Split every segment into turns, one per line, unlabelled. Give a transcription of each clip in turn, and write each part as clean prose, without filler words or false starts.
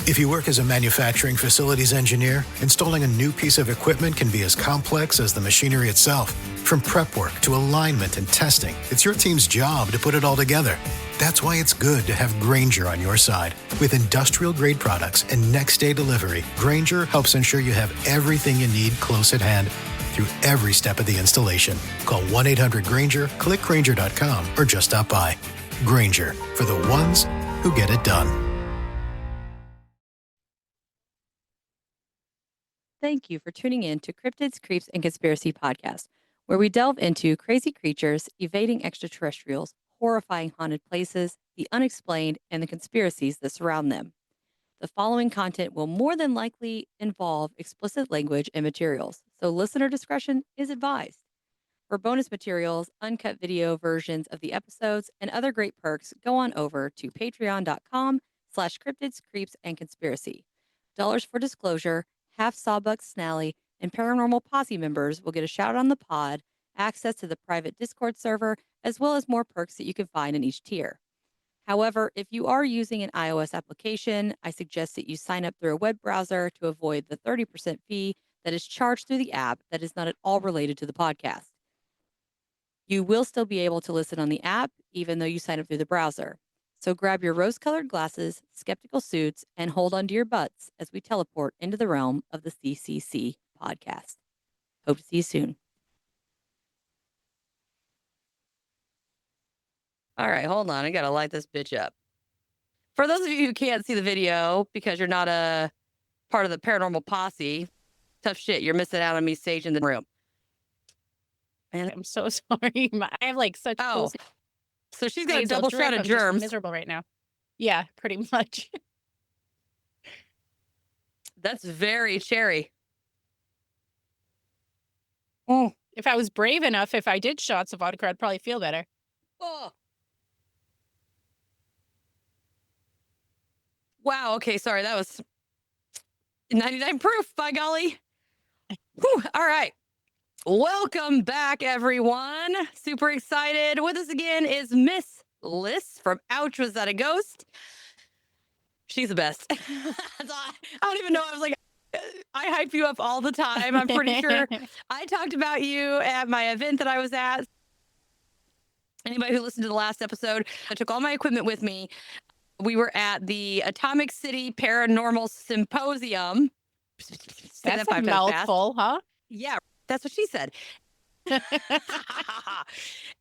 If you work as a manufacturing facilities engineer, installing a new piece of equipment can be as complex as the machinery itself. From prep work to alignment and testing, it's your team's job to put it all together. That's why it's good to have Grainger on your side. With industrial-grade products and next-day delivery, Grainger helps ensure you have everything you need close at hand through every step of the installation. Call 1-800-GRAINGER, click Grainger.com, or just stop by. Grainger, for the ones who get it done.
Thank you for tuning in to Cryptids, Creeps, and Conspiracy podcast, where we delve into crazy creatures, evading extraterrestrials, horrifying haunted places, the unexplained, and the conspiracies that surround them. The following content will more than likely involve explicit language and materials, so listener discretion is advised. For bonus materials, uncut video versions of the episodes, and other great perks, go on over to patreon.com/cryptids, creeps, and conspiracy. Dollars for disclosure, half Sawbuck Snally, and Paranormal Posse members will get a shout out on the pod, access to the private Discord server, as well as more perks that you can find in each tier. However, if you are using an iOS application, I suggest that you sign up through a web browser to avoid the 30% fee that is charged through the app that is not at all related to the podcast. You will still be able to listen on the app, even though you sign up through the browser. So grab your rose-colored glasses, skeptical suits, and hold onto your butts as we teleport into the realm of the CCC podcast. Hope to see you soon. All right, hold on. I got to light this bitch up. For those of you who can't see the video because you're not a part of the Paranormal Posse, tough shit. You're missing out on me staging the room.
And I'm so sorry. I have like such cool...
So she's got a double shot of germs.
I'm miserable right now. Yeah, pretty much.
That's very cherry.
If I was brave enough, if I did shots of vodka, I'd probably feel better.
Oh. Wow. Okay. Sorry. That was 99 proof, by golly. Whew, all right. Welcome back, everyone. Super excited. With us again is Miss Liz from Ouch, Was That a Ghost? She's the best. I don't even know. I was like, I hype you up all the time. I'm pretty sure I talked about you at my event that I was at. Anybody who listened to the last episode, I took all my equipment with me. We were at the Atomic City Paranormal Symposium.
That's a mouthful, huh?
Yeah. That's what she said.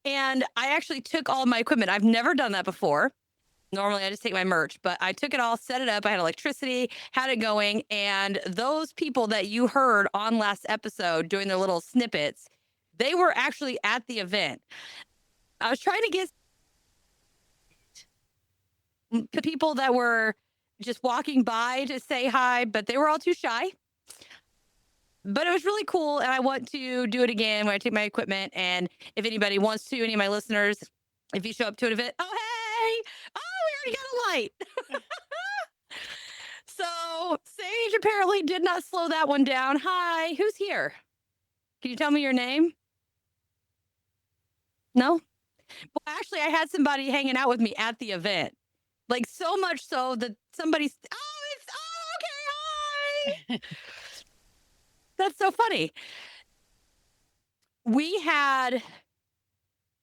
And I actually took all my equipment. I've never done that before. Normally, I just take my merch, but I took it all, set it up. I had electricity, had it going. And those people that you heard on last episode doing their little snippets, they were actually at the event. I was trying to get people that were just walking by to say hi, but they were all too shy. But it was really cool, and I want to do it again when I take my equipment. And if anybody wants to, any of my listeners, if you show up to an event, oh, hey! Oh, we already got a light. So Sage apparently did not slow that one down. Hi, who's here? Can you tell me your name? No? Well, actually, I had somebody hanging out with me at the event. Like, so much so that somebody's, okay, hi! That's so funny. We had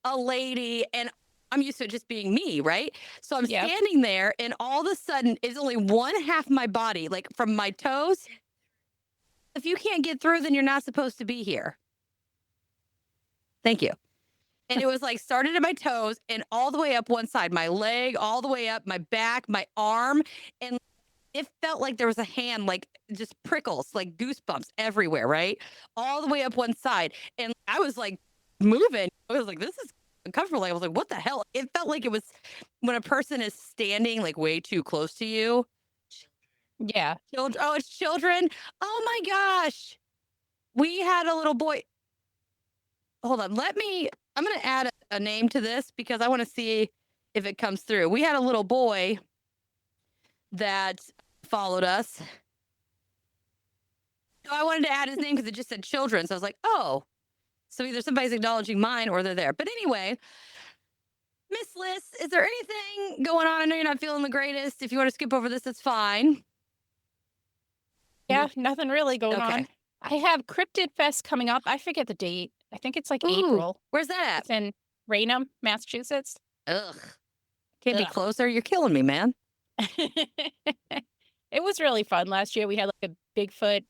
a lady, and I'm used to it just being me, right? So I'm standing there, and all of a sudden, it's only one half my body, like from my toes. If you can't get through, then you're not supposed to be here. Thank you. And it was like started at my toes and all the way up one side, my leg, all the way up, my back, my arm, and it felt like there was a hand, like just prickles, like goosebumps everywhere, right? All the way up one side. And I was like moving. I was like, this is uncomfortable. I was like, what the hell? It felt like it was when a person is standing like way too close to you.
Yeah.
Children. Oh, it's children. Oh my gosh. We had a little boy. Hold on. I'm going to add a name to this because I want to see if it comes through. We had a little boy that followed us. So I wanted to add his name because it just said children. So I was like, oh, so either somebody's acknowledging mine or they're there. But anyway, Miss Liz, is there anything going on? I know you're not feeling the greatest. If you want to skip over this, that's fine.
Yeah, nothing really going
Okay.
on. I have Cryptid Fest coming up. I forget the date. I think it's like
Ooh,
April.
where's that
It's in Raynham, Massachusetts.
at? Ugh. Can't be
Ugh.
closer. You're killing me, man.
It was really fun last year. We had like a Bigfoot.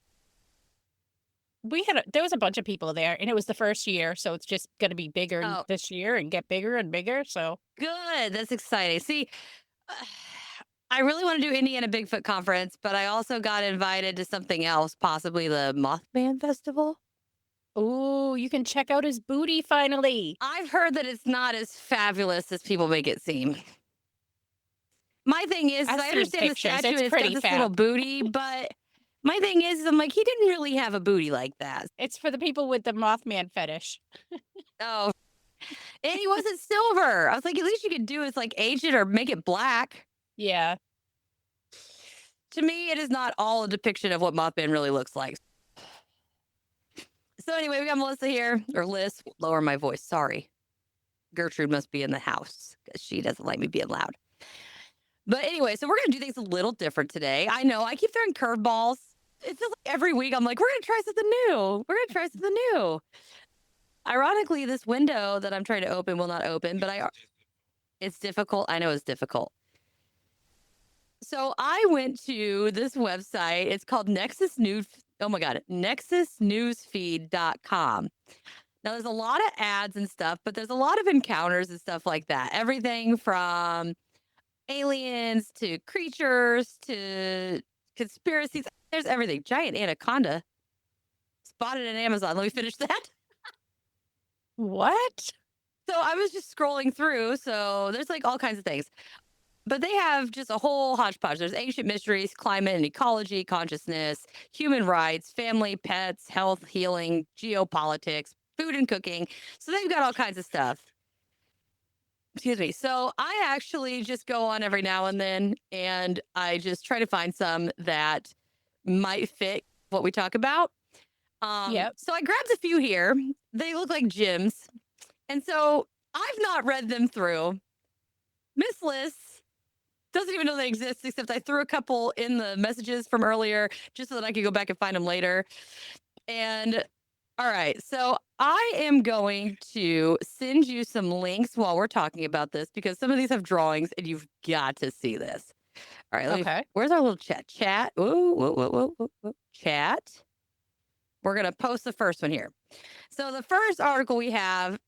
There was a bunch of people there, and it was the first year, so it's just going to be bigger
Oh,
this year and get bigger and bigger. So
good. That's exciting. See, I really want to do Indiana Bigfoot Conference, but I also got invited to something else, possibly the Mothman Festival.
ooh, you can check out his booty finally.
I've heard that it's not as fabulous as people make it seem. My thing is,
I've
I
seen
understand the
pictures.
statue
It's
and it's got
pretty
this
fat.
little booty, but my thing is, I'm like, he didn't really have a booty like that.
It's for the people with the Mothman fetish.
Oh, and he wasn't silver. I was like, at least you could do is like age it or make it black.
Yeah.
To me, it is not all a depiction of what Mothman really looks like. So anyway, we got Melissa here, or Liz. Lower my voice. Sorry. Gertrude must be in the house because she doesn't like me being loud. But anyway, so we're going to do things a little different today. I know I keep throwing curveballs. It feels like every week I'm like, we're going to try something new. We're going to try something new. Ironically, this window that I'm trying to open will not open, but it's difficult. I know it's difficult. So I went to this website. It's called Nexus News. Oh my God, nexusnewsfeed.com. Now, there's a lot of ads and stuff, but there's a lot of encounters and stuff like that. Everything from aliens to creatures to conspiracies. There's everything. Giant anaconda spotted in Amazon. Let me finish that.
What?
So I was just scrolling through. So there's like all kinds of things. But they have just a whole hodgepodge. There's ancient mysteries, climate and ecology, consciousness, human rights, family, pets, health, healing, geopolitics, food and cooking. So they've got all kinds of stuff. Excuse me. So I actually just go on every now and then and I just try to find some that might fit what we talk about.
Yep.
So I grabbed a few here. They look like gems. And so I've not read them through. Miss Liz doesn't even know they exist, except I threw a couple in the messages from earlier just so that I could go back and find them later. And all right, so I am going to send you some links while we're talking about this because some of these have drawings and you've got to see this. All right,
Okay.
where's our little chat? Chat. Ooh, whoa, whoa, whoa, whoa, whoa. Chat. We're going to post the first one here. So the first article we have,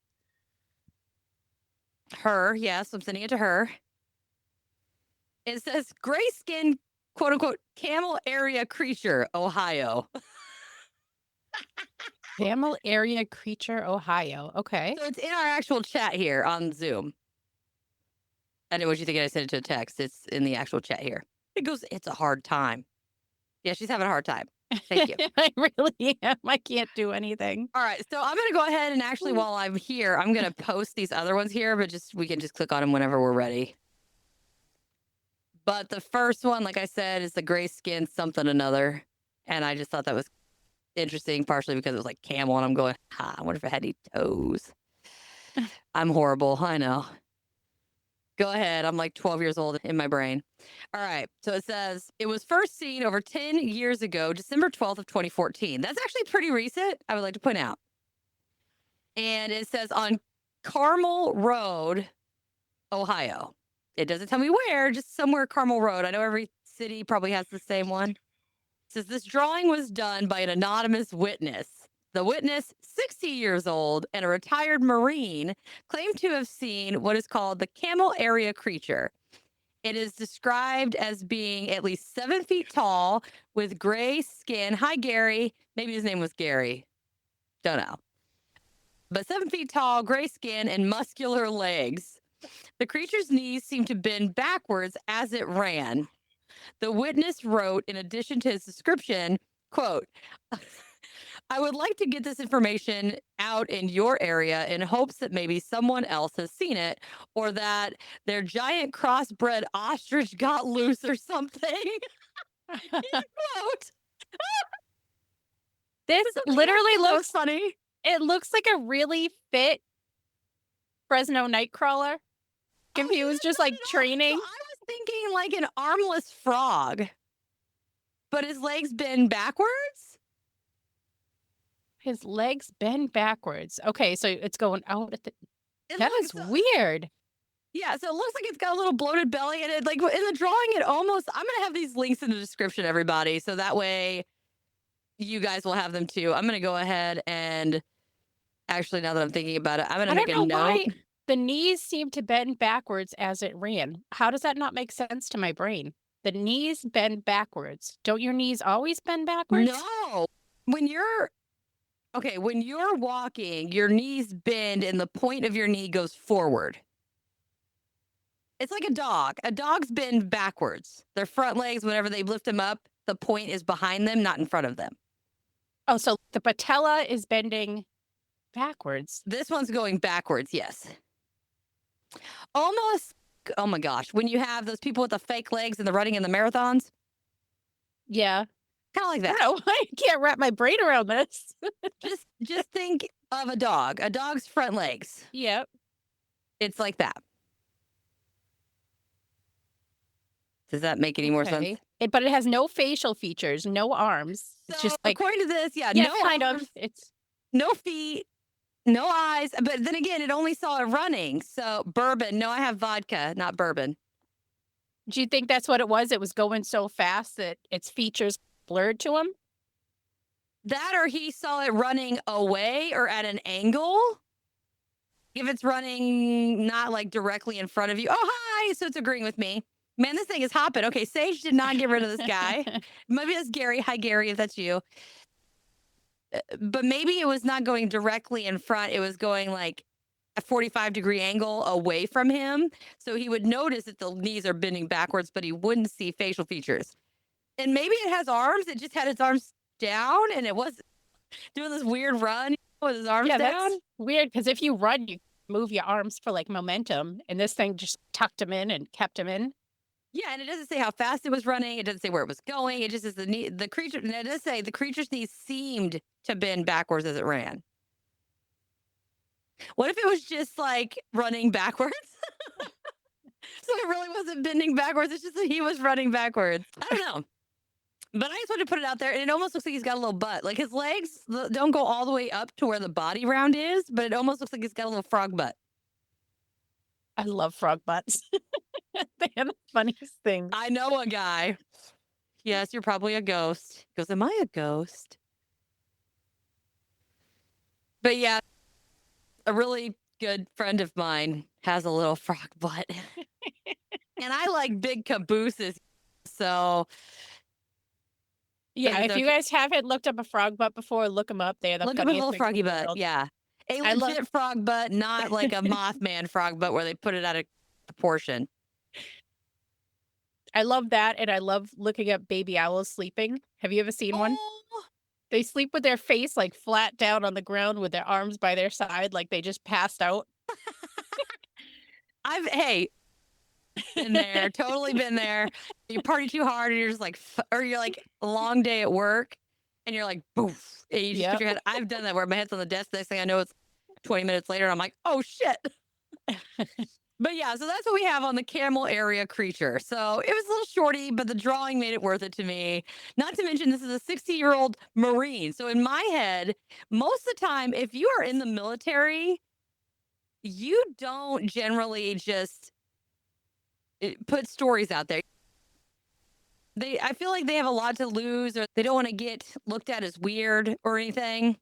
her, yes, I'm sending it to her. It says gray skin, quote unquote, camel area creature, Ohio.
Camel area creature, Ohio. Okay.
So it's in our actual chat here on Zoom. I know what you think. I sent it to a text. It's in the actual chat here. It goes, it's a hard time. Yeah, she's having a hard time. Thank you.
I really am. I can't do anything.
All right. So I'm going to go ahead and actually, while I'm here, I'm going to post these other ones here, but we can just click on them whenever we're ready. But the first one, like I said, is the gray skin something another. And I just thought that was interesting, partially because it was like camel. And I'm going, I wonder if it had any toes. I'm horrible. I know. Go ahead. I'm like 12 years old in my brain. All right. So it says it was first seen over 10 years ago, December 12th of 2014. That's actually pretty recent, I would like to point out. And it says on Carmel Road, Ohio. It doesn't tell me where, just somewhere Carmel Road. I know every city probably has the same one. It says this drawing was done by an anonymous witness. The witness, 60 years old and a retired Marine, claimed to have seen what is called the camel area creature. It is described as being at least 7 feet tall with gray skin. Hi, Gary. Maybe his name was Gary. Don't know. But 7 feet tall, gray skin, and muscular legs. The creature's knees seemed to bend backwards as it ran. The witness wrote, in addition to his description, quote, I would like to get this information out in your area in hopes that maybe someone else has seen it or that their giant crossbred ostrich got loose or something. Quote.
This literally
So
looks
funny.
it looks like a really fit Fresno nightcrawler. If he was just like training.
So I was thinking like an armless frog. but his legs bend backwards.
His legs bend backwards. Okay, so it's going out at the.
It
That
looks
is
so-
weird.
Yeah, so it looks like it's got a little bloated belly, and it like in the drawing, it almost. I'm gonna have these links in the description, everybody, so that way you guys will have them too. I'm gonna go ahead and actually, now that I'm thinking about it, I'm gonna
I
make
don't
a
know
note.
why the knees seem to bend backwards as it ran. How does that not make sense to my brain? The knees bend backwards. Don't your knees always bend backwards?
No, when you're walking, your knees bend, and the point of your knee goes forward. It's like a dog. A dog's bend backwards. Their front legs, whenever they lift them up, the point is behind them, not in front of them.
Oh, so the patella is bending backwards.
This one's going backwards, yes. Almost, oh my gosh, when you have those people with the fake legs and the running in the marathons,
Yeah.
kind of like
I
that.
don't know. I can't wrap my brain around this.
Just think of a dog's front legs.
Yep.
It's like that. Does that make any more sense?
But it has no facial features, no arms. It's
So
just like,
according to this, yeah,
yeah,
no
kind
arms,
of. It's
no feet, no eyes. But then again, it only saw it running. So bourbon. No, I have vodka, not bourbon.
Do you think that's what it was? It was going so fast that its features blurred to him?
That or he saw it running away or at an angle. If it's running not like directly in front of you. Oh, hi. So it's agreeing with me. Man, this thing is hopping. Okay, Sage did not get rid of this guy. Maybe that's Gary. Hi, Gary, if that's you. But maybe it was not going directly in front. It was going like a 45-degree angle away from him. So he would notice that the knees are bending backwards, but he wouldn't see facial features. And maybe it has arms. It just had its arms down and it was doing this weird run with his arms down.
That's weird because if you run, you move your arms for like momentum, and this thing just tucked him in and kept him in.
Yeah, and it doesn't say how fast it was running. It doesn't say where it was going. It just says the creature. And it does say the creature's knees seemed to bend backwards as it ran. What if it was just like running backwards? So it really wasn't bending backwards. It's just that he was running backwards. I don't know. But I just wanted to put it out there, and it almost looks like he's got a little butt. Like his legs don't go all the way up to where the body round is, but it almost looks like he's got a little frog butt.
I love frog butts. They are the funniest things.
I know a guy. Yes, you're probably a ghost. He goes, am I a ghost? But yeah, a really good friend of mine has a little frog butt. And I like big cabooses. So
yeah, if you guys haven't looked up a frog butt before, look them up. They're the
look up a
funniest
little
things
froggy
in the
butt.
world.
Yeah. A
I love-
legit frog butt, not like a Mothman frog butt where they put it out of proportion.
I love that, and I love looking up baby owls sleeping. Have you ever seen one?
Oh,
They sleep with their face like flat down on the ground with their arms by their side, like they just passed out.
hey, been there, totally been there. You party too hard and you're just like, or you're like a long day at work and you're like, boof. And you just put your head. I've done that where my head's on the desk. Next thing I know, it's 20 minutes later and I'm like, oh shit. But yeah, so that's what we have on the camel area creature. So it was a little shorty, but the drawing made it worth it to me. Not to mention, this is a 60-year-old Marine. So in my head, most of the time, if you are in the military, you don't generally just put stories out there. I feel like they have a lot to lose, or they don't want to get looked at as weird or anything.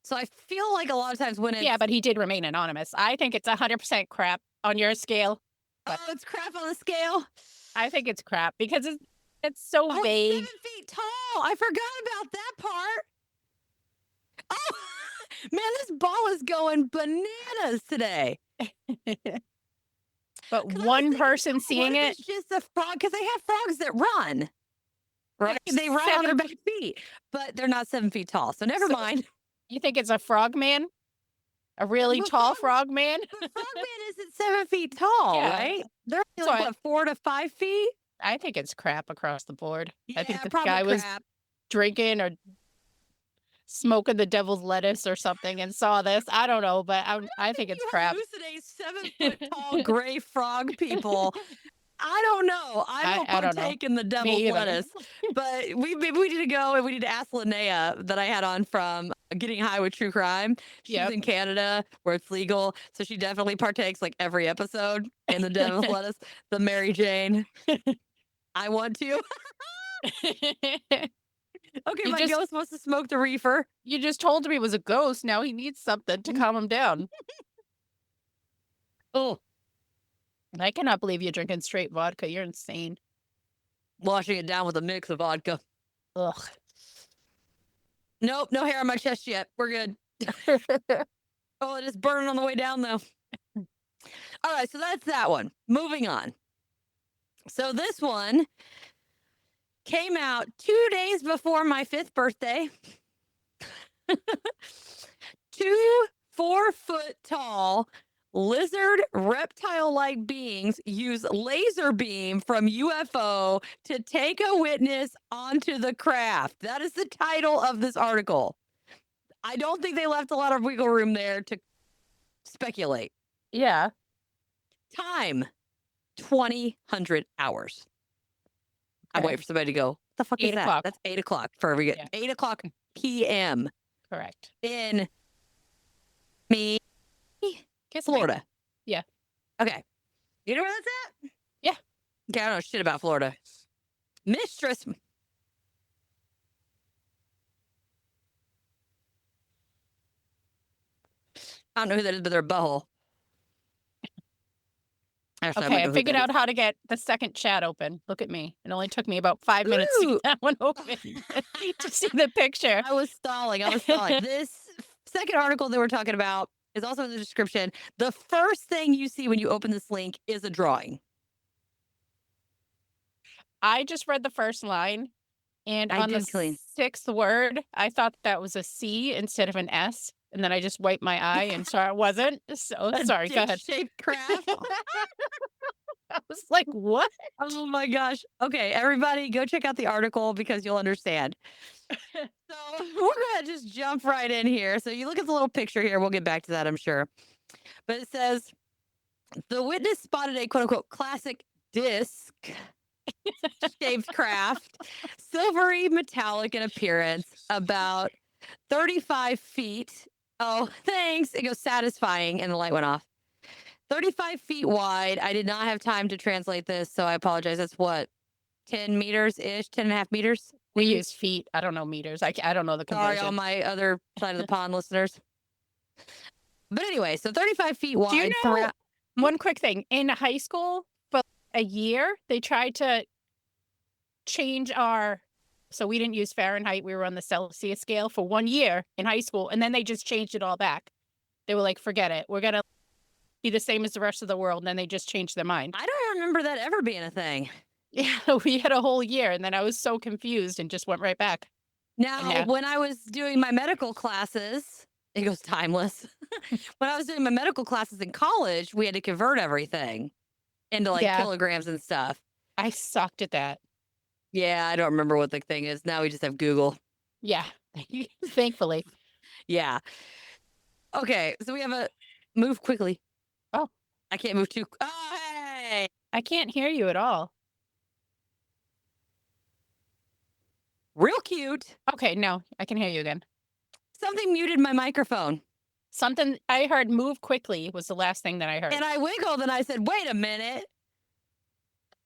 So I feel like a lot of times when it's...
Yeah, but he did remain anonymous. I think it's 100% crap on your scale.
Oh, it's crap on the scale?
I think it's crap because it's so vague.
7 feet tall. I forgot about that part. Oh, man, this ball is going bananas today.
But one person seeing it...
It's just a frog, because they have frogs that run. Right?
They're
They run on their
7
back feet, but they're not 7 feet tall. So never mind.
You think it's a frog man? A really tall frog man?
But frogman isn't 7 feet tall,
Yeah.
right? They're
So
like, what, 4 to 5 feet?
I think it's crap across the board. I think the
probably
guy was
crap.
drinking or smoking the devil's lettuce or something and saw this. I don't know, but I think it's crap.
Hallucinate 7 foot tall gray frog people. I don't know. I don't
I don't know.
partake in the devil's
Me either.
lettuce. But maybe we need to go and we need to ask Linnea that I had on from Getting High with True Crime. She's
Yep.
in Canada where it's legal. So she definitely partakes like every episode in the devil's lettuce. The Mary Jane. I want to. Okay,
You
my
just-
ghost wants to smoke the reefer.
You just told him he was a ghost. Now he needs something to calm him down.
Oh,
I cannot believe you're drinking straight vodka. You're insane.
washing it down with a mix of vodka.
Ugh.
Nope, no hair on my chest yet. We're good. Oh, it is burning on the way down, though. All right, so that's that one. Moving on. So this one came out 2 days before my 5th birthday. 2 4-foot-tall lizard reptile-like beings use laser beam from UFO to take a witness onto the craft. That is the title of this article. I don't think they left a lot of wiggle room there to speculate.
Yeah.
Time 2,000 hours. I'm
Okay.
waiting for somebody to go, what the fuck is
8
that?
o'clock.
That's 8 o'clock for every
Yeah.
8 o'clock p.m.
Correct.
in
Kiss me.
Florida.
Yeah.
Okay. You know where that's at?
Yeah.
Okay, I don't know shit about Florida. Mistress. I don't know who that is, but they're a butthole. Actually, might
Okay,
know
I
who
figured
that
out
is.
how to get the second chat open. Look at me. It only took me about 5 minutes to
Ooh.
get that one open to see the picture.
I was stalling. This second article that we're talking about is also in the description. The first thing you see when you open this link is a drawing.
I just read the first line, and
I
on the
did clean.
6th word, I thought that was a C instead of an S, and then I just wiped my eye and saw it wasn't. So sorry, go ahead.
Dick-shaped craft.
I was like, what?
Oh my gosh. Okay, everybody go check out the article because you'll understand. So we're going to just jump right in here. So you look at the little picture here. We'll get back to that, I'm sure. But it says the witness spotted a quote unquote classic disc shaped craft, silvery metallic in appearance, about 35 feet. Oh, thanks. It goes satisfying, and the light went off. 35 feet wide. I did not have time to translate this, so I apologize. That's what, 10 meters ish, 10 and a half meters?
We use feet. I don't know meters. I don't know the
Sorry,
conversion.
all my other side of the pond listeners. But anyway, so 35 feet wide.
Do you know one quick thing? In high school, for a year, they tried to change so we didn't use Fahrenheit. We were on the Celsius scale for 1 year in high school, and then they just changed it all back. They were like, forget it. We're going to be the same as the rest of the world. And then they just changed their mind.
I don't remember that ever being a thing.
Yeah, we had a whole year, and then I was so confused and just went right back.
Now,
Yeah.
when I was doing my medical classes, it goes timeless. When I was doing my medical classes in college, we had to convert everything into like
Yeah.
kilograms and stuff.
I sucked at that.
Yeah, I don't remember what the thing is. Now we just have Google.
Yeah, thankfully.
Yeah. Okay, so we have a move quickly.
Oh.
I can't move too. Oh, hey.
I can't hear you at all.
Real cute.
Okay, no, I can hear you again.
Something muted my microphone.
Something I heard move quickly was the last thing that I heard.
And I wiggled and I said, wait a minute.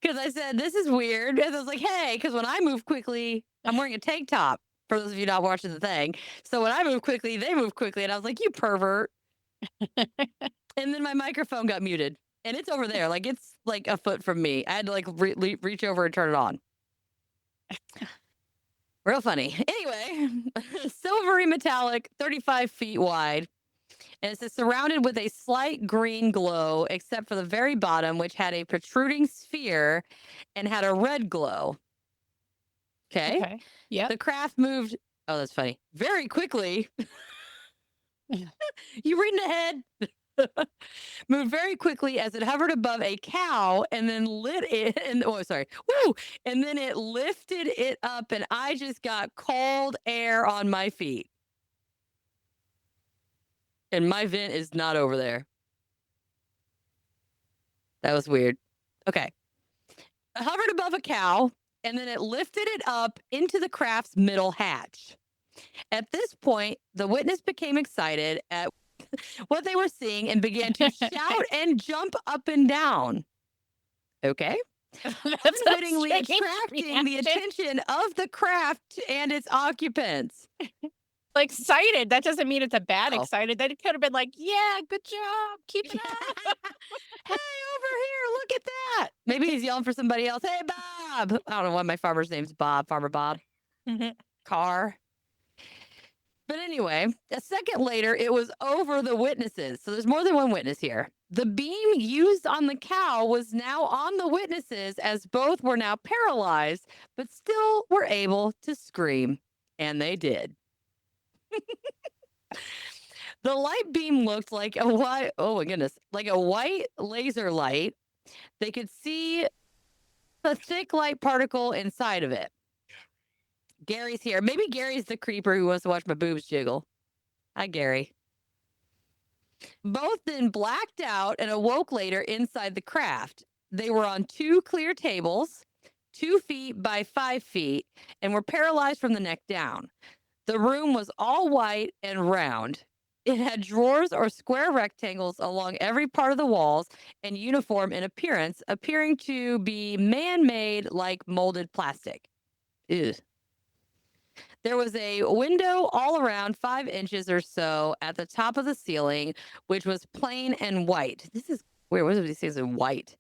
Because I said, this is weird. And I was like, hey, because when I move quickly, I'm wearing a tank top. For those of you not watching the thing. So when I move quickly, they move quickly. And I was like, you pervert. And then my microphone got muted. And it's over there. Like, it's like a foot from me. I had to like reach over and turn it on. Real funny. Anyway, silvery metallic, 35 feet wide. And it says surrounded with a slight green glow, except for the very bottom, which had a protruding sphere and had a red glow. Okay.
Yeah.
The craft moved. Oh, that's funny. Very quickly. You reading ahead? Moved very quickly as it hovered above a cow and then lit it. And Woo! And then it lifted it up, and I just got cold air on my feet. And my vent is not over there. That was weird. Okay. hovered above a cow, and then it lifted it up into the craft's middle hatch. At this point, the witness became excited at what they were seeing and began to shout and jump up and down. Okay.
That's
Unwittingly
a strange
attracting the
reaction.
attention of the craft and its occupants.
Like, excited. That doesn't mean it's a bad
Oh.
excited. That it could have been like, yeah, good job. Keep it up.
Hey, over here, look at that. Maybe he's yelling for somebody else. Hey, Bob. I don't know why my farmer's name's Bob. Farmer Bob. Car. But anyway, a second later, it was over the witnesses. So there's more than one witness here. The beam used on the cow was now on the witnesses, as both were now paralyzed, but still were able to scream. And they did. The light beam looked like a white, oh my goodness, like a white laser light. They could see a thick light particle inside of it. Gary's here. Maybe Gary's the creeper who wants to watch my boobs jiggle. Hi, Gary. Both then blacked out and awoke later inside the craft. They were on two clear tables, 2 feet by 5 feet, and were paralyzed from the neck down. The room was all white and round. It had drawers or square rectangles along every part of the walls and uniform in appearance, appearing to be man-made like molded plastic. Ew. There was a window all around 5 inches or so at the top of the ceiling, which was plain and white. This is weird. What are these things in white?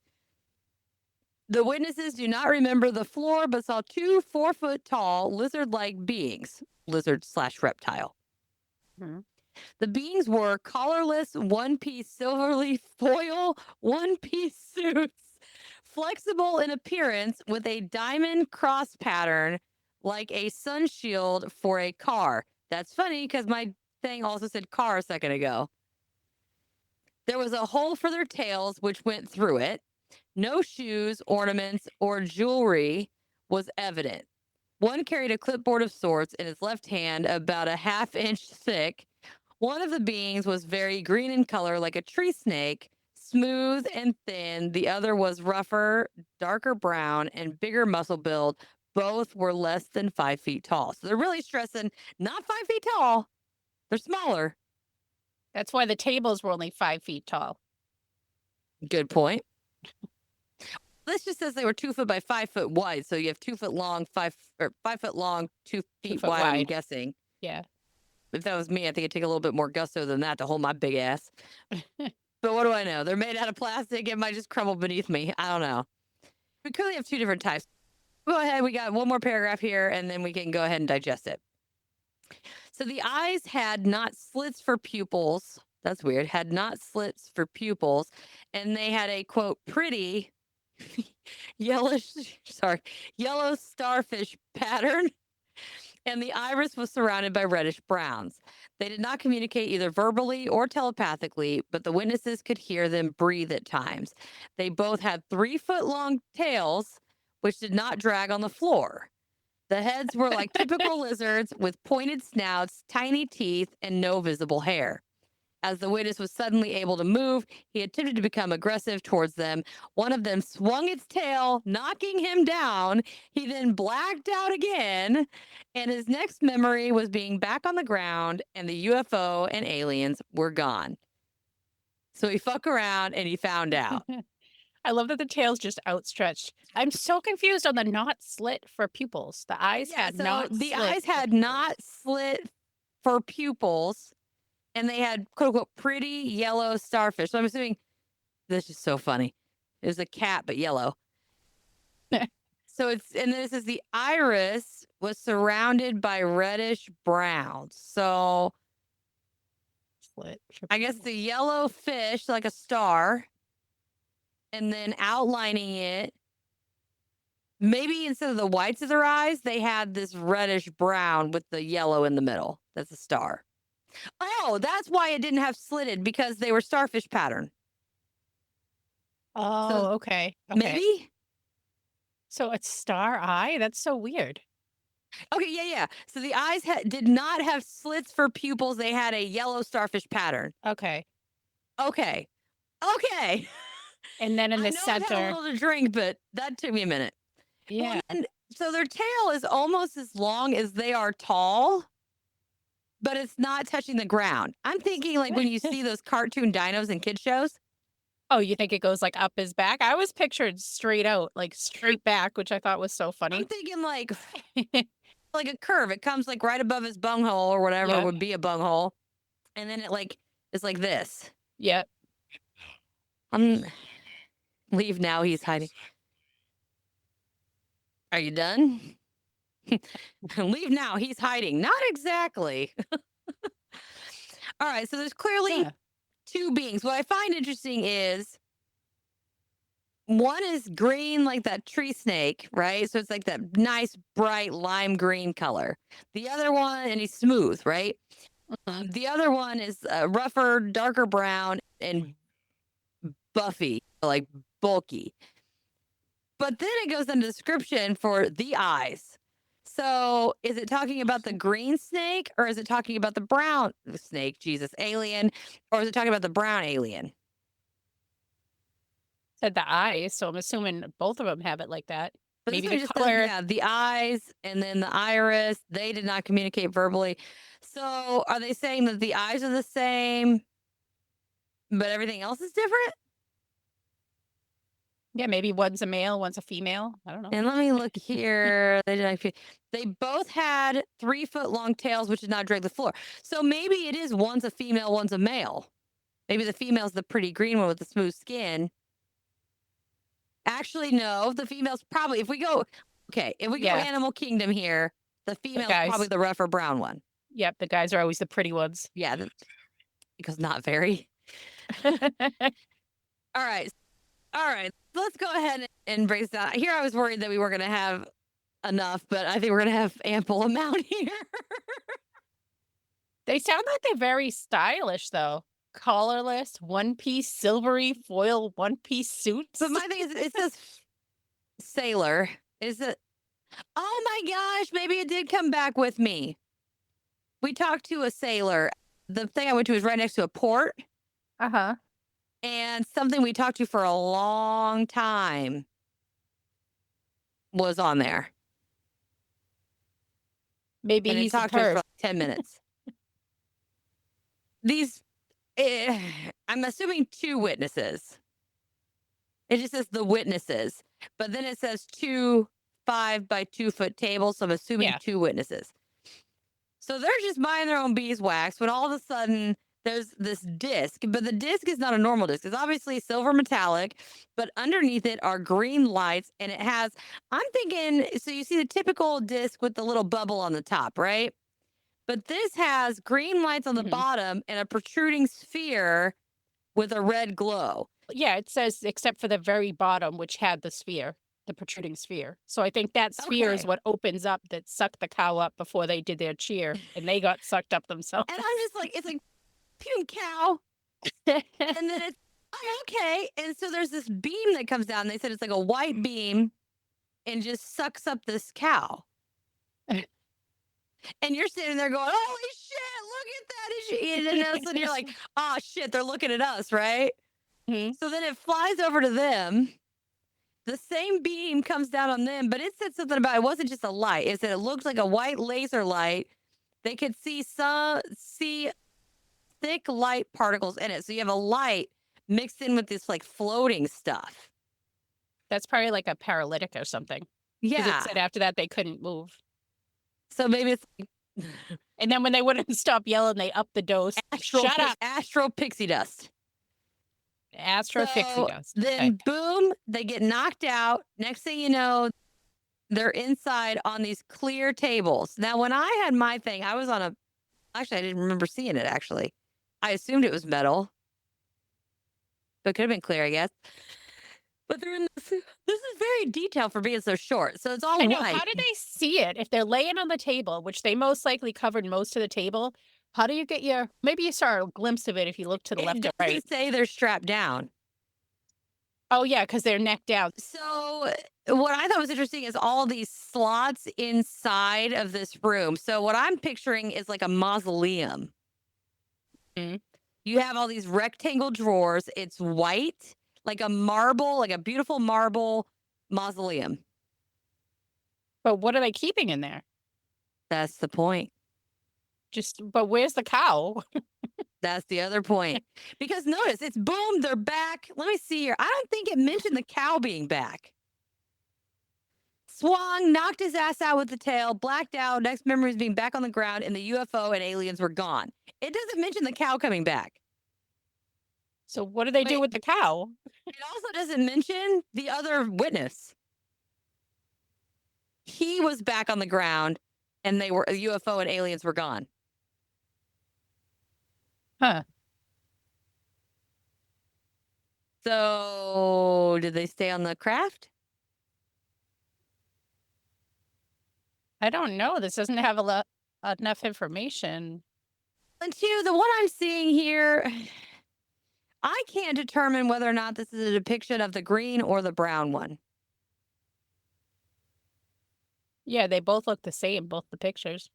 The witnesses do not remember the floor, but saw 2 4-foot-tall lizard-like beings, lizard/reptile. The beings wore collarless, one-piece silver-leaf foil, one-piece suits, flexible in appearance with a diamond cross pattern like a sun shield for a car. That's funny because my thing also said car a second ago. There was a hole for their tails, which went through it. No shoes, ornaments, or jewelry was evident. One carried a clipboard of sorts in his left hand, about a half-inch thick. One of the beings was very green in color, like a tree snake, smooth and thin. The other was rougher, darker brown, and bigger muscle build. Both were less than 5 feet tall. So they're really stressing not 5 feet tall. They're smaller.
That's why the tables were only 5 feet tall.
Good point. This just says they were 2 foot by 5 foot wide. So you have 2 foot long, 5 foot long, 2 feet
foot
wide, I'm
wide.
guessing.
Yeah.
If that was me, I think it'd take a little bit more gusto than that to hold my big ass. But what do I know? They're made out of plastic. It might just crumble beneath me. I don't know. We clearly have 2 different types. Go ahead. We got one more paragraph here, and then we can go ahead and digest it. So the eyes had not slits for pupils. That's weird. Had not slits for pupils. And they had a, quote, pretty yellow starfish pattern. And the iris was surrounded by reddish browns. They did not communicate either verbally or telepathically, but the witnesses could hear them breathe at times. They both had 3-foot-long tails, which did not drag on the floor. The heads were like typical lizards with pointed snouts, tiny teeth, and no visible hair. As the witness was suddenly able to move, he attempted to become aggressive towards them. One of them swung its tail, knocking him down. He then blacked out again, and his next memory was being back on the ground, and the UFO and aliens were gone. So he fucked around, and he found out.
I love that the tail's just outstretched. I'm so confused on the not slit for pupils. The eyes had not
the
slit
eyes
for
had
pupils.
not slit for pupils, and they had quote unquote pretty yellow starfish. So I'm assuming this is so funny. It was a cat but yellow. So and this is the iris was surrounded by reddish browns. So
Slit for
I guess
pupils.
the yellow fish like a star, and then outlining it. Maybe instead of the whites of their eyes, they had this reddish brown with the yellow in the middle. That's a star. Oh, that's why it didn't have slitted, because they were starfish pattern.
Oh, okay.
Maybe?
So it's star eye? That's so weird.
Okay, yeah. So the eyes did not have slits for pupils. They had a yellow starfish pattern.
Okay.
Okay.
And then in
I
the
know I've had a
center,
little to drink, but that took me a minute. Well,
yeah.
and so their tail is almost as long as they are tall, but it's not touching the ground. I'm thinking like when you see those cartoon dinos in kid shows.
Oh, you think it goes like up his back? I was pictured straight out, like straight back, which I thought was so
I'm
funny.
thinking like a curve. It comes like right above his bunghole or whatever
Yep.
would be a bunghole, and then it like is like this.
Yep.
Leave now. He's hiding. Are you done? Leave now. He's hiding. Not exactly. All right. So there's clearly
Yeah.
two beings. What I find interesting is one is green, like that tree snake, right? So it's like that nice, bright lime green color. The other one, and he's smooth, right? The other one is rougher, darker brown, and buffy, like bulky. But then it goes into the description for the eyes. So is it talking about the green snake or is it talking about the brown snake, Jesus, alien, or is it talking about the brown alien?
Said the eyes, so I'm assuming both of them have it like that.
But
Maybe
this one
the
just
color.
says, yeah, the eyes and then the iris. They did not communicate verbally. So are they saying that the eyes are the same, but everything else is different?
Yeah, maybe one's a male, one's a female. I don't know.
And let me look here. They both had 3-foot long tails, which did not drag the floor. So maybe it is one's a female, one's a male. Maybe the female's the pretty green one with the smooth skin. Actually, no, the female's probably, if we go
Yeah.
Animal Kingdom here, the female's
guys.
probably the rougher brown one.
Yep, the guys are always the pretty ones.
Yeah, because not very. All right. Let's go ahead and break this down. Here I was worried that we weren't going to have enough, but I think we're going to have ample amount here.
They sound like they're very stylish, though. Collarless, one-piece, silvery foil, one-piece suits.
But my thing is, it says sailor. Is it? Oh my gosh, maybe it did come back with me. We talked to a sailor. The thing I went to was right next to a port.
Uh-huh.
And something we talked to for a long time was on there.
Maybe
And he
he's a
talked to us for
perv.
like 10 minutes. I'm assuming 2 witnesses. It just says the witnesses, but then it says 2 5-by-2-foot tables. So I'm assuming
Yeah.
2 witnesses. So they're just buying their own beeswax when all of a sudden there's this disc, but the disc is not a normal disc. It's obviously silver metallic, but underneath it are green lights. And it has, I'm thinking, so you see the typical disc with the little bubble on the top, right? But this has green lights on the bottom and a protruding sphere with a red glow.
Yeah, it says except for the very bottom, which had the sphere, the protruding sphere. So I think that sphere is
Okay.
what opens up that sucked the cow up before they did their cheer, and they got sucked up themselves.
And I'm just like, it's like, pume cow. And then it's, okay. And so there's this beam that comes down. They said it's like a white beam and just sucks up this cow. And you're sitting there going, holy shit, look at that. And then all of a sudden you're like, oh shit, they're looking at us, right?
Mhm.
So then it flies over to them. The same beam comes down on them, but it said something about it wasn't just a light. It said it looked like a white laser light. They could see thick light particles in it. So you have a light mixed in with this like floating stuff.
That's probably like a paralytic or something. Because
Yeah.
it said after that they couldn't move.
So maybe it's
And then when they wouldn't stop yelling, they upped the dose. Shut up.
astral pixie dust.
Astro pixie
So
dust.
then boom, they get knocked out. Next thing you know, they're inside on these clear tables. Now, when I had my thing, I was on actually, I didn't remember seeing it actually. I assumed it was metal. But it could have been clear, I guess. But they're in this is very detailed for being so short. So it's all
I know.
white.
How do they see it? If they're laying on the table, which they most likely covered most of the table, how do you get maybe you saw a glimpse of it if you look to the left or
It doesn't
right?
say they're strapped down.
Oh, yeah, because they're neck down.
So what I thought was interesting is all these slots inside of this room. So what I'm picturing is like a mausoleum.
Mhm.
You have all these rectangle drawers. It's white. like a marble, like a beautiful marble mausoleum.
But what are they keeping in there?
That's the point.
But where's the cow?
That's the other point. Because notice, it's boom, they're back. Let me see here. I don't think it mentioned the cow being back. Swung, knocked his ass out with the tail, blacked out. Next memory is being back on the ground, and the UFO and aliens were gone. It doesn't mention the cow coming back.
So what do they do
Wait.
with the cow?
It also doesn't mention the other witness. He was back on the ground, and the UFO and aliens were gone.
Huh.
So did they stay on the craft?
I don't know. This doesn't have enough information.
And two, the one I'm seeing here, I can't determine whether or not this is a depiction of the green or the brown one.
Yeah, they both look the same, both the pictures.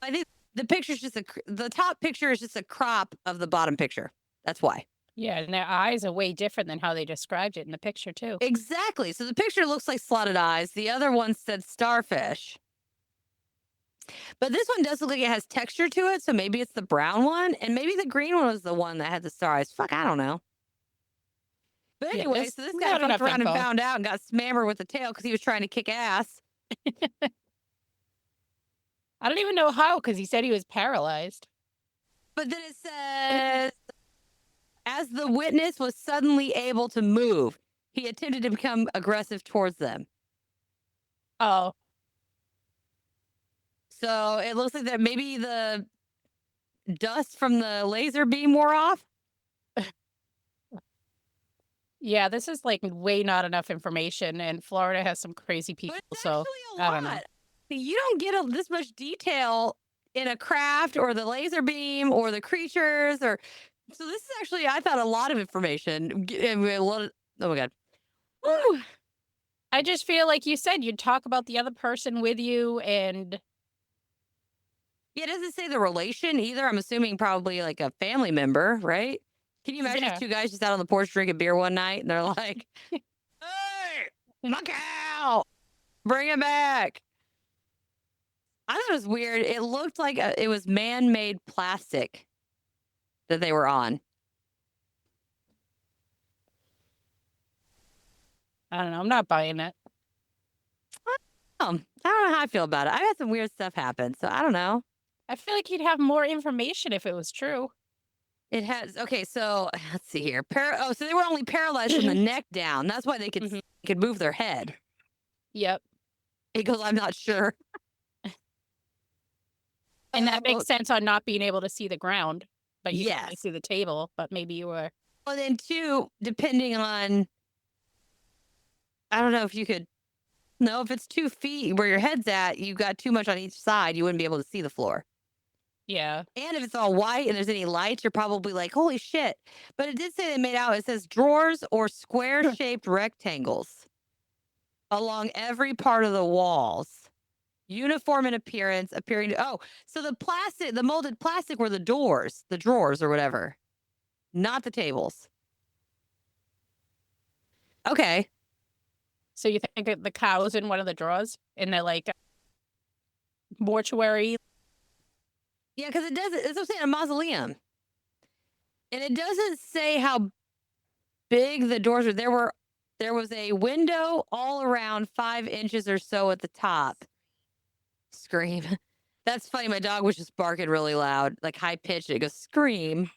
I think the picture's just the top picture is just a crop of the bottom picture. That's why.
Yeah, and their eyes are way different than how they described it in the picture, too.
Exactly. So the picture looks like slotted eyes. The other one said starfish. But this one does look like it has texture to it, so maybe it's the brown one, and maybe the green one was the one that had the star eyes. Fuck, I don't know. But
Yeah,
anyway, so this guy
not enough
fucked around and
info.
found out and got smammered with the tail because he was trying to kick ass.
I don't even know how, because he said he was paralyzed.
But then it says, as the witness was suddenly able to move, he attempted to become aggressive towards them.
Oh,
So it looks like that maybe the dust from the laser beam wore off.
yeah, this is like way not enough information, and Florida has some crazy people,
But it's
so
actually
I
a
don't know.
lot. You don't get this much detail in a craft or the laser beam or the creatures or. So this is actually, I thought, a lot of information. Oh my god. Woo.
I just feel like you said you'd talk about the other person with you, and
Yeah, it doesn't say the relation either. I'm assuming probably like a family member, right? Can you imagine
Yeah.
two guys just out on the porch drinking beer one night and they're like, "Hey, my cow, bring it back." I thought it was weird. It looked like it was man-made plastic that they were on.
I don't know. I'm not buying it.
I don't know how I feel about it. I've had some weird stuff happen, so I don't know.
I feel like you'd have more information if it was true.
It has okay. So let's see here. So they were only paralyzed from the neck down. That's why they could move their head.
Yep.
He goes, "I'm not sure."
And that makes sense on not being able to see the ground, but you can only
Yes.
see the table, but maybe you were.
Well, then two, depending on, I don't know if you could. No, if it's 2 feet where your head's at, you got too much on each side. You wouldn't be able to see the floor.
Yeah.
And if it's all white and there's any lights, you're probably like, "Holy shit!" But it did say they made out. It says drawers or square-shaped rectangles along every part of the walls. Uniform in appearance, appearing to so the molded plastic were the drawers or whatever, not the tables. Okay.
So you think that the cow's in one of the drawers in the like mortuary?
Yeah, because it doesn't. It's what I'm saying, a mausoleum, and it doesn't say how big the doors were. There was a window all around 5 inches or so at the top. Scream. That's funny. My dog was just barking really loud, like high pitched. It goes scream.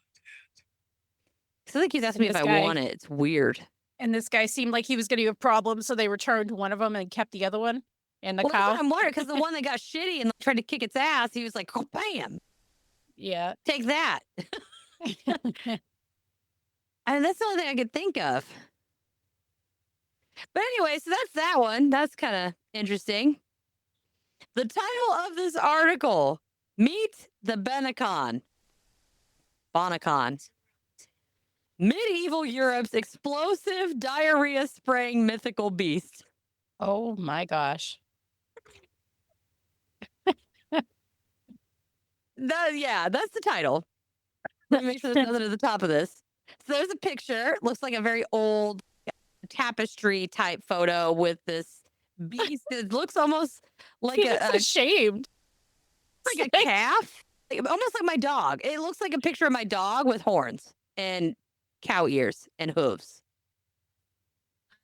So I think he's asking me if I want it. It's weird.
And this guy seemed like he was going to have problems, so they returned one of them and kept the other one. And the
Well, that's
cow.
what I'm wondering, because the one that got shitty and tried to kick its ass, he was like, "Oh, bam,
Yeah.
take that." I mean, that's the only thing I could think of. But anyway, so that's that one. That's kind of interesting. The title of this article: Meet the Bonacon. Medieval Europe's explosive diarrhea spraying mythical beast.
Oh my gosh.
That's the title. Let me make sure there's nothing at the top of this. So there's a picture. Looks like a very old tapestry type photo with this beast. It looks almost like
He looks ashamed.
like a calf, almost like my dog. It looks like a picture of my dog with horns and cow ears and hooves.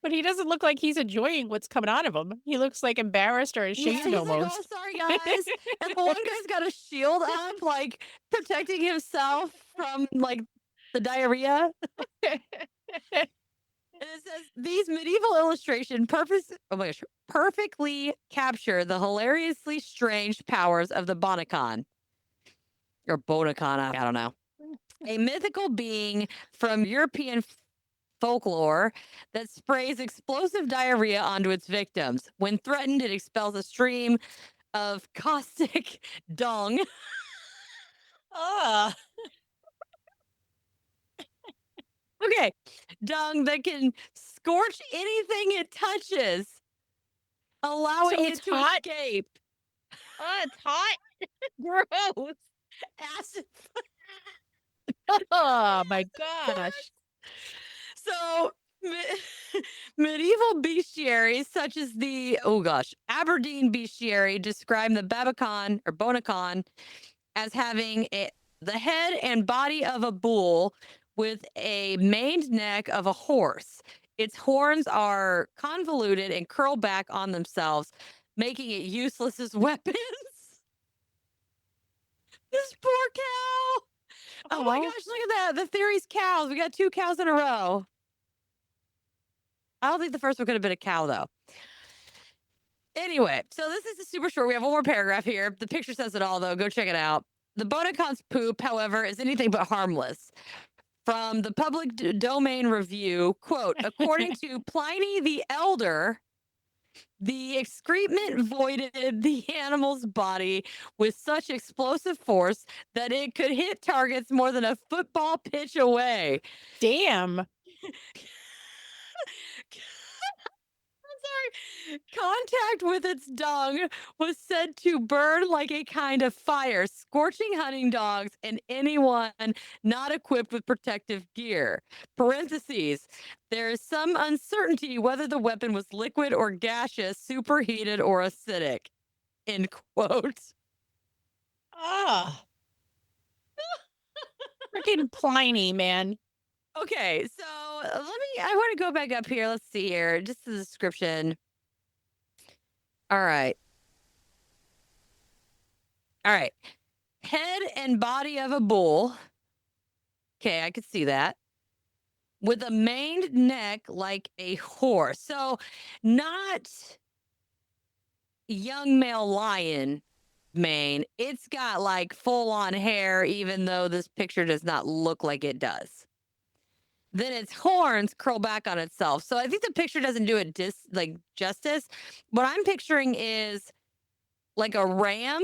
But he doesn't look like he's enjoying what's coming out of him. He looks like embarrassed or
Yeah,
ashamed
he's like,
almost.
oh, sorry, guys. And the one guy's got a shield up, like protecting himself from like the diarrhea. And it says these medieval illustration perfectly capture the hilariously strange powers of the Bonacon. Or Bonacon, I don't know. A mythical being from European folklore that sprays explosive diarrhea onto its victims. When threatened, it expels a stream of caustic dung. Ah. Okay. Dung that can scorch anything it touches, allowing
So
it
it's
to
hot?
escape.
Oh, it's hot. Gross.
Acid.
Oh my gosh.
So medieval bestiaries such as the Aberdeen bestiary describe the Babacon or Bonacon as having the head and body of a bull with a maned neck of a horse. Its horns are convoluted and curl back on themselves, making it useless as weapons. This poor cow. Oh my gosh, look at that. The theory's cows. We got 2 cows in a row. I don't think the first one could have been a cow, though. Anyway, so this is a super short. We have one more paragraph here. The picture says it all, though. Go check it out. The Bonacon's poop, however, is anything but harmless. From the public domain review, quote, according to Pliny the Elder, the excrement voided the animal's body with such explosive force that it could hit targets more than a football pitch away.
Damn.
Contact with its dung was said to burn like a kind of fire, scorching hunting dogs and anyone not equipped with protective gear. Parentheses. There is some uncertainty whether the weapon was liquid or gaseous, superheated or acidic. End quote.
Ah. Freaking Pliny, man.
Okay, so I want to go back up here. Let's see here. Just the description. All right. Head and body of a bull. Okay, I could see that. With a maned neck like a horse. So not young male lion mane. It's got like full on hair, even though this picture does not look like it does. Then its horns curl back on itself. So I think the picture doesn't do it justice. What I'm picturing is like a ram,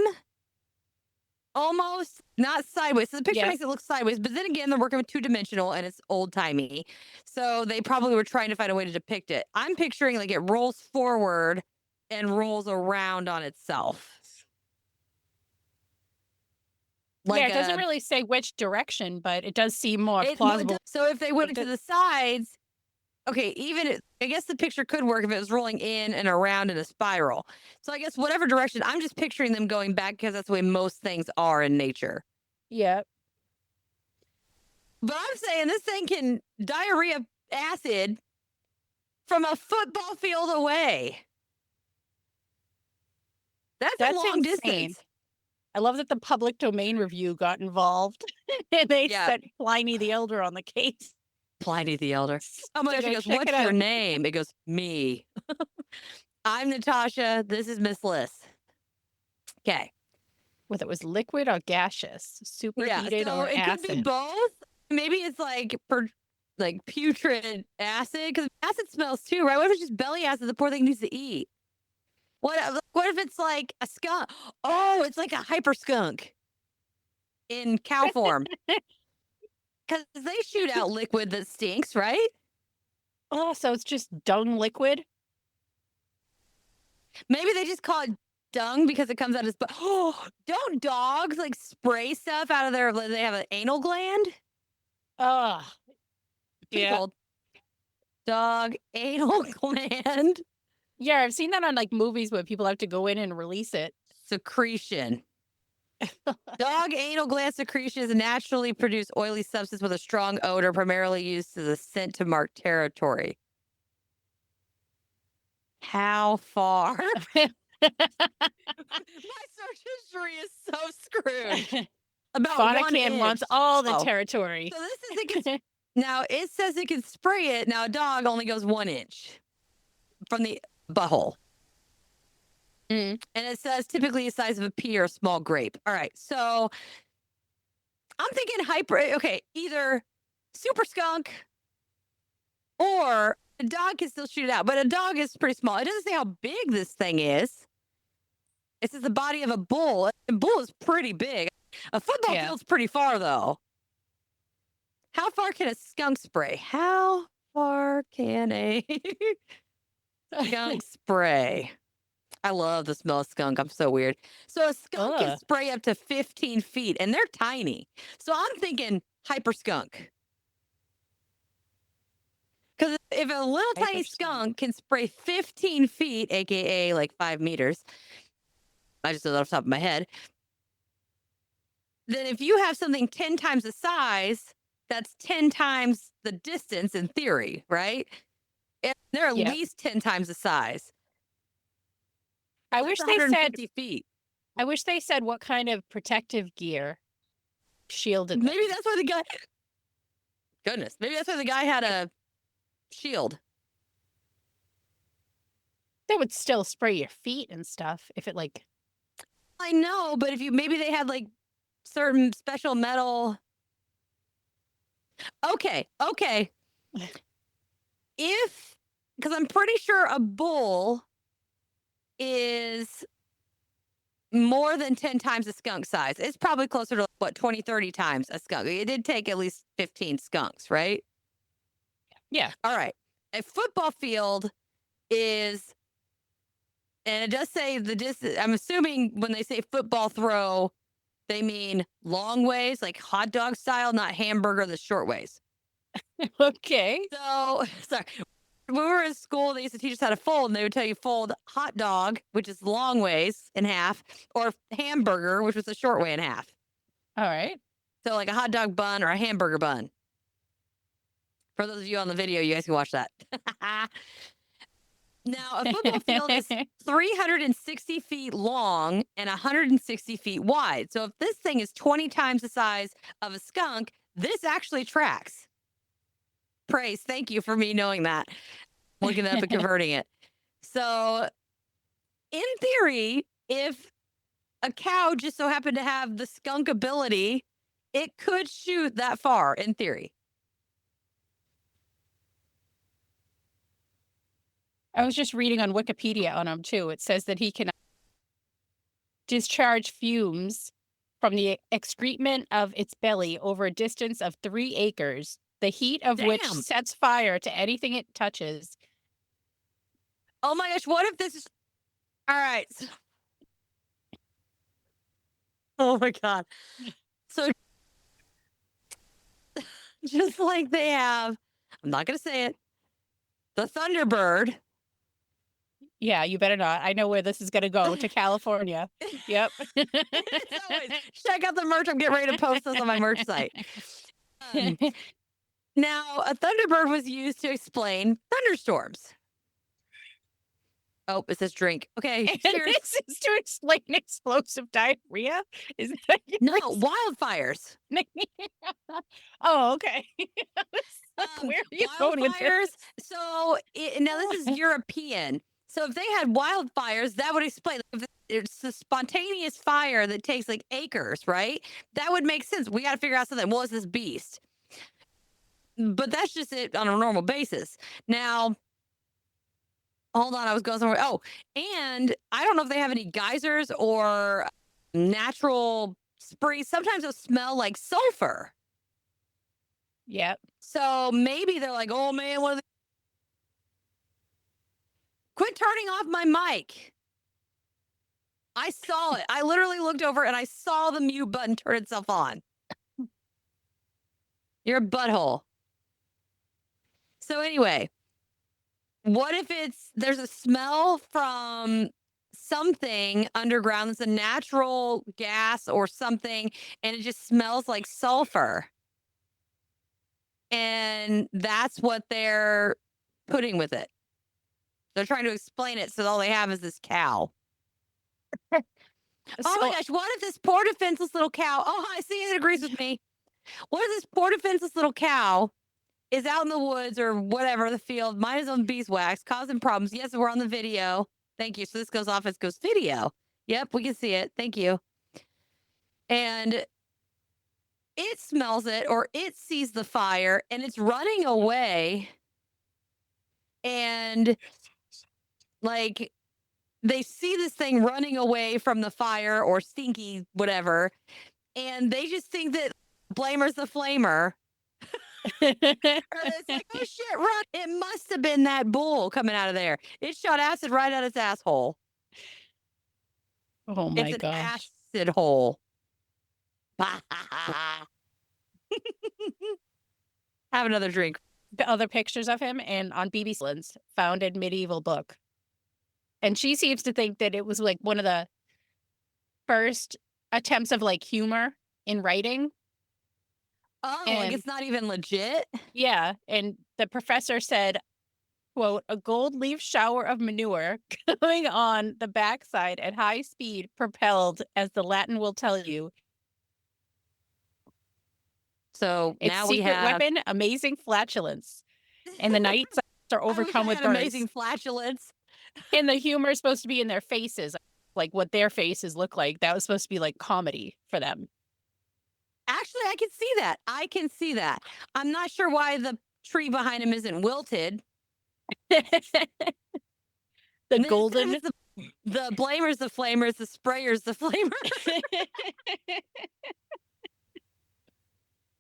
almost not sideways. So the picture makes it look sideways, but then again, they're working with 2-dimensional and it's old timey. So they probably were trying to find a way to depict it. I'm picturing like it rolls forward and rolls around on itself.
Like it doesn't really say which direction, but it does seem more plausible.
So if they went to the sides, okay, I guess the picture could work if it was rolling in and around in a spiral. So I guess whatever direction, I'm just picturing them going back because that's the way most things are in nature.
Yeah.
But I'm saying this thing can diarrhea acid from a football field away. That's a long distance.
I love that the public domain review got involved. And they sent Pliny the Elder on the case.
Pliny the Elder. Oh my gosh, he goes, what's your name? It goes, me. I'm Natasha. This is Miss Liz. Okay.
Whether it was liquid or gaseous, superheated or
it
acid.
Could be both. Maybe it's like putrid acid, because acid smells too, right? What if it's just belly acid the poor thing needs to eat? What if it's like a skunk? Oh, it's like a hyper skunk in cow form. Because they shoot out liquid that stinks, right?
Oh, so it's just dung liquid?
Maybe they just call it dung because it comes out as... Oh, don't dogs like spray stuff out of their... They have an anal gland?
Ugh.
It's
Yeah.
called dog anal gland
Yeah, I've seen that on like movies where people have to go in and release it.
secretion. Dog anal gland secretion is a naturally produced oily substance with a strong odor, primarily used as a scent to mark territory. How far? My search history is so screwed. About
Fauna
1
can
inch.
wants all the
Oh.
territory.
So this is it can, now it says it can spray it. Now a dog only goes 1 inch from the butthole.
Mm.
And it says typically the size of a pea or a small grape. All right. So I'm thinking okay, either super skunk or a dog can still shoot it out, but a dog is pretty small. It doesn't say how big this thing is. It says the body of a bull. A bull is pretty big. A football
Yeah.
field's pretty far though. How far can a skunk spray? How far can a skunk spray? I love the smell of skunk. I'm so weird. So a skunk can
Ugh.
spray up to 15 feet and they're tiny. So I'm thinking hyper skunk. Because if a little tiny
Hyper
skunk can spray 15 feet, aka like 5 meters, I just did that off the top of my head. Then if you have something 10 times the size, that's 10 times the distance in theory, right? And they're at
Yep.
least 10 times the size.
I
That's
wish they said
150 feet.
I wish they said what kind of protective gear shielded them.
Maybe that's why the guy. Goodness, maybe that's why the guy had a shield.
They would still spray your feet and stuff if it like
I know, but if you maybe they had like certain special metal. Okay. If because I'm pretty sure a bull is more than 10 times a skunk size. It's probably closer to what 20, 30 times a skunk. It did take at least 15 skunks, right?
Yeah.
All right. A football field is, and it does say the distance. I'm assuming when they say football throw, they mean long ways, like hot dog style, not hamburger, the short ways.
Okay.
So, sorry. When we were in school, they used to teach us how to fold, and they would tell you fold hot dog, which is long ways in half, or hamburger, which was a short way in half.
All right.
So, like a hot dog bun or a hamburger bun. For those of you on the video, you guys can watch that. Now, a football field is 360 feet long and 160 feet wide. So, if this thing is 20 times the size of a skunk, this actually tracks. Praise. Thank you for me knowing that. Looking it up and converting it. So, in theory, if a cow just so happened to have the skunk ability, it could shoot that far in theory.
I was just reading on Wikipedia on him too. It says that he can discharge fumes from the excrement of its belly over a distance of 3 acres, the heat of which
Damn.
sets fire to anything it touches.
Oh my gosh, what if this is all right? Oh my God. So just like they have, I'm not gonna say it, the Thunderbird.
Yeah, you better not. I know where this is going to go, to California. Yep.
It's always, check out the merch. I'm getting ready to post this on my merch site. Now, a Thunderbird was used to explain thunderstorms. Oh, it says drink. Okay, cheers.
This is to explain explosive diarrhea? Is that
No, wildfires.
Oh, okay. Where are you going with
Wildfires.
this?
So now this is European. So if they had wildfires, that would explain. If it's a spontaneous fire that takes like acres, right? That would make sense. We got to figure out something. What is this beast? But that's just it on a normal basis. Now, hold on. I was going somewhere. Oh, and I don't know if they have any geysers or natural sprees. Sometimes they'll smell like sulfur.
Yep.
So maybe they're like, oh man, what are they? Quit turning off my mic. I saw it. I literally looked over and I saw the mute button turn itself on. You're a butthole. So anyway, what if there's a smell from something underground that's a natural gas or something, and it just smells like sulfur? And that's what they're putting with it. They're trying to explain it, so all they have is this cow. Oh my gosh, what if this poor defenseless little cow? Oh, I see it agrees with me. What if this poor defenseless little cow is out in the woods or whatever, the field, mind his own beeswax, causing problems? Yes, we're on the video. Thank you. So this goes off as goes video. Yep, we can see it. Thank you. And it smells it or it sees the fire and it's running away. And like they see this thing running away from the fire or stinky, whatever. And they just think that Blamer's the flamer. Or it's like, oh shit, run. It must have been that bull coming out of there. It shot acid right out its asshole.
Oh my
It's an
gosh.
acid hole. Have another drink.
The other pictures of him and on BBC Islands, founded medieval book. And she seems to think that it was like one of the first attempts of like humor in writing.
Oh, like
And-
it's not even legit?
Yeah. And the professor said, quote, a gold leaf shower of manure going on the backside at high speed, propelled, as the Latin will tell you.
So
Its
now we
secret
have
weapon, amazing flatulence. And the knights are
I wish I
overcome with
had
burns.
amazing flatulence.
And the humor is supposed to be in their faces, like what their faces look like. That was supposed to be like comedy for them.
Actually, I can see that. I can see that. I'm not sure why the tree behind him isn't wilted.
The
And then
golden.
it's the blamers, the flamers, the sprayers, the flamer.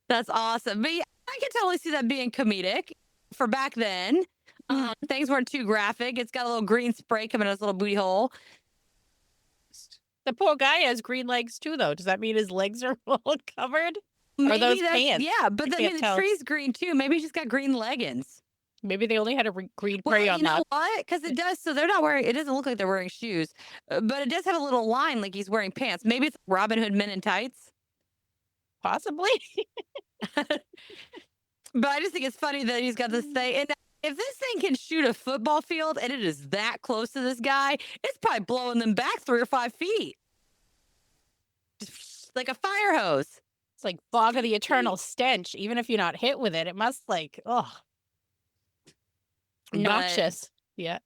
That's awesome. But yeah, I can totally see that being comedic for back then. Things weren't too graphic. It's got a little green spray coming out of his little booty hole.
The poor guy has green legs too, though. Does that mean his legs are all covered?
Maybe
those
that's-
pants?
Yeah, but
I
then
can't
the
tell.
tree's green too. Maybe he's just got green leggings.
Maybe they only had a green
Well,
crayon
you know
on.
what? Because it does. So they're not wearing. It doesn't look like they're wearing shoes, but it does have a little line like he's wearing pants. Maybe it's Robin Hood Men in Tights.
Possibly.
But I just think it's funny that he's got this thing. And if this thing can shoot a football field and it is that close to this guy, it's probably blowing them back 3 or 5 feet. Just like a fire hose.
It's like fog of the eternal stench. Even if you're not hit with it, it must like, oh,
But-
noxious. Yeah.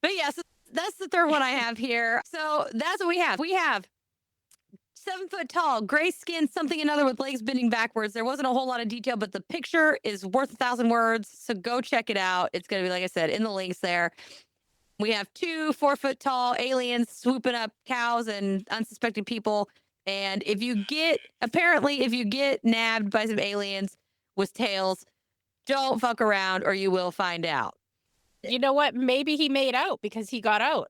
But yeah, so that's the third one I have here. So that's what we have. We have 7 foot tall, gray skin, something another with legs bending backwards. There wasn't a whole lot of detail, but the picture is worth 1,000 words. So go check it out. It's going to be, like I said, in the links there. We have 2 4 foot tall aliens swooping up cows and unsuspecting people. And if you get nabbed by some aliens with tails, don't fuck around or you will find out.
You know what? Maybe he made out because he got out.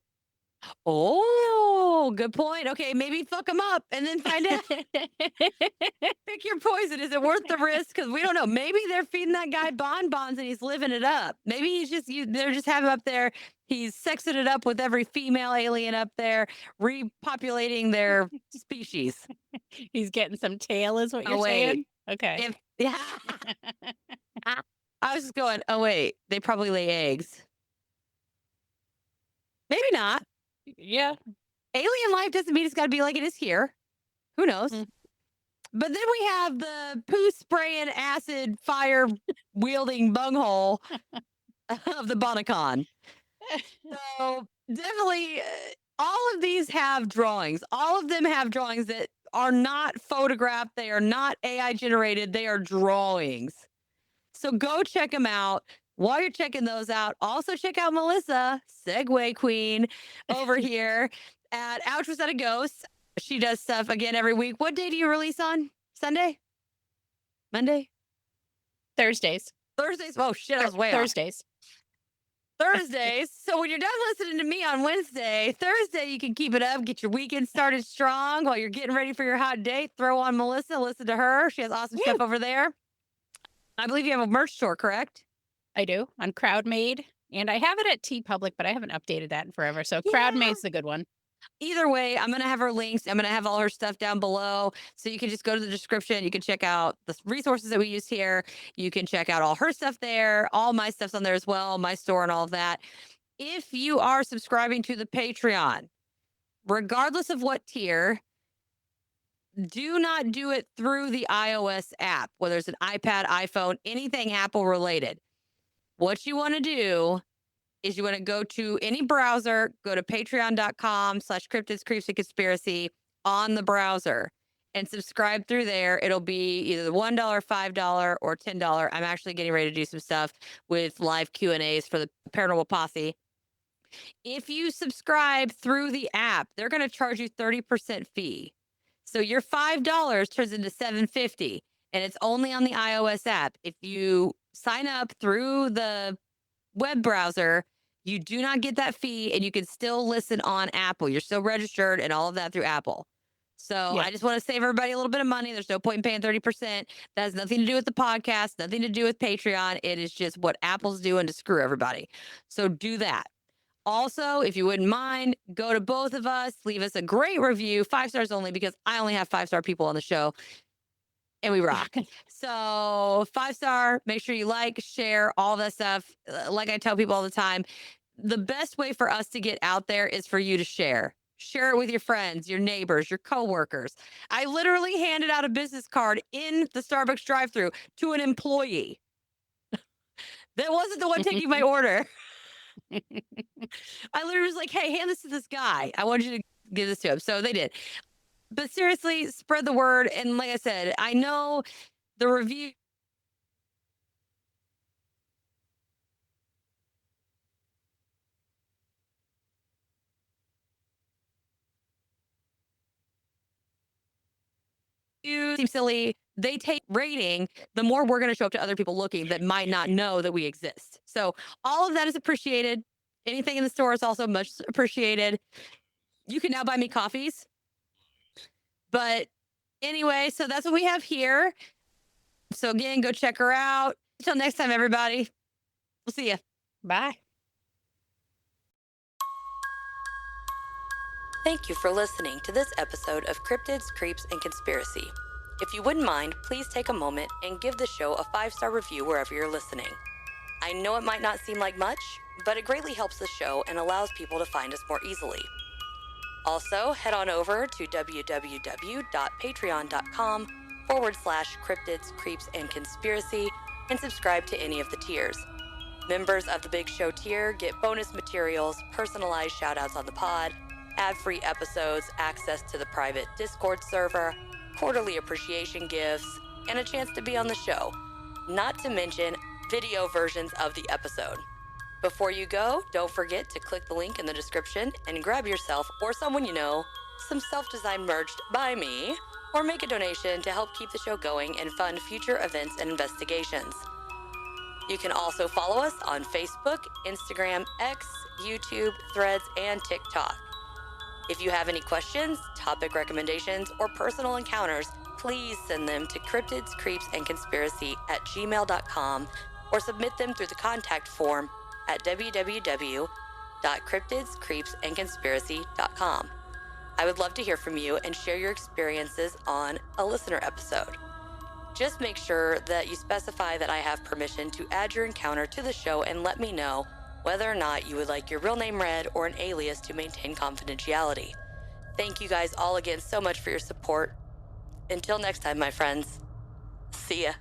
Oh, good point. Okay, maybe fuck them up and then find out. Pick your poison. Is it worth the risk? Because we don't know. Maybe they're feeding that guy bonbons and he's living it up. Maybe he's just they're just having him up there. He's sexing it up with every female alien up there, repopulating their species.
He's getting some tail, is what
Oh,
you're saying?
wait.
Okay.
Yeah. I was just going, oh wait, they probably lay eggs. Maybe not.
Yeah.
Alien life doesn't mean it's got to be like it is here. Who knows?
Mm.
But then we have the poo spraying, acid, fire wielding bunghole of the Bonacon. So definitely, all of these have drawings. All of them have drawings that are not photographed. They are not AI generated. They are drawings. So go check them out. While you're checking those out, also check out Melissa, Segway Queen, over here at Ouch Was That a Ghost. She does stuff again every week. What day do you release on? Sunday? Monday?
Thursdays.
Thursdays? Oh shit, I was way off.
Thursdays.
Thursdays. So when you're done listening to me on Wednesday, Thursday you can keep it up, get your weekend started strong while you're getting ready for your hot date. Throw on Melissa, listen to her. She has awesome stuff over there. I believe you have a merch store, correct?
I do, on CrowdMade, and I have it at TeePublic, but I haven't updated that in forever, so CrowdMade's the good one.
Either way, I'm going to have her links. I'm going to have all her stuff down below. So you can just go to the description. You can check out the resources that we use here. You can check out all her stuff there. All my stuff's on there as well, my store and all of that. If you are subscribing to the Patreon, regardless of what tier, do not do it through the iOS app, whether it's an iPad, iPhone, anything Apple related. What you want to do is you want to go to any browser, go to patreon.com/cryptids, creeps, and conspiracy on the browser and subscribe through there. It'll be either the $1, $5, or $10. I'm actually getting ready to do some stuff with live Q&As for the Paranormal Posse. If you subscribe through the app, they're going to charge you 30% fee. So your $5 turns into $7.50, and it's only on the iOS app. If you sign up through the web browser, you do not get that fee, and you can still listen on Apple. You're still registered and all of that through Apple. So I just want to save everybody a little bit of money. There's no point in paying 30%. That has nothing to do with the podcast, nothing to do with Patreon. It is just what Apple's doing to screw everybody. So do that. Also, if you wouldn't mind, go to both of us, leave us a great review, 5 stars only, because I only have 5-star people on the show. And we rock. So 5-star, make sure you like, share, all that stuff. Like I tell people all the time, the best way for us to get out there is for you to share. Share it with your friends, your neighbors, your coworkers. I literally handed out a business card in the Starbucks drive-thru to an employee. That wasn't the one taking my order. I literally was like, hey, hand this to this guy. I want you to give this to him. So they did. But seriously, spread the word. And like I said, I know the review. Seem silly. They take rating, the more we're going to show up to other people looking that might not know that we exist. So all of that is appreciated. Anything in the store is also much appreciated. You can now buy me coffees. But anyway, so that's what we have here. So again, go check her out. Until next time, everybody. We'll see you.
Bye.
Thank you for listening to this episode of Cryptids, Creeps, and Conspiracy. If you wouldn't mind, please take a moment and give the show a 5-star review wherever you're listening. I know it might not seem like much, but it greatly helps the show and allows people to find us more easily. Also, head on over to www.patreon.com/cryptids, creeps, and conspiracy and subscribe to any of the tiers. Members of the Big Show tier get bonus materials, personalized shoutouts on the pod, ad-free episodes, access to the private Discord server, quarterly appreciation gifts, and a chance to be on the show, not to mention video versions of the episode. Before you go, don't forget to click the link in the description and grab yourself or someone you know some self-designed merch by me, or make a donation to help keep the show going and fund future events and investigations. You can also follow us on Facebook, Instagram, X, YouTube, Threads, and TikTok. If you have any questions, topic recommendations, or personal encounters, please send them to cryptidscreepsandconspiracy@gmail.com or submit them through the contact form at www.cryptidscreepsandconspiracy.com. I would love to hear from you and share your experiences on a listener episode. Just make sure that you specify that I have permission to add your encounter to the show and let me know whether or not you would like your real name read or an alias to maintain confidentiality. Thank you guys all again so much for your support. Until next time, my friends. See ya.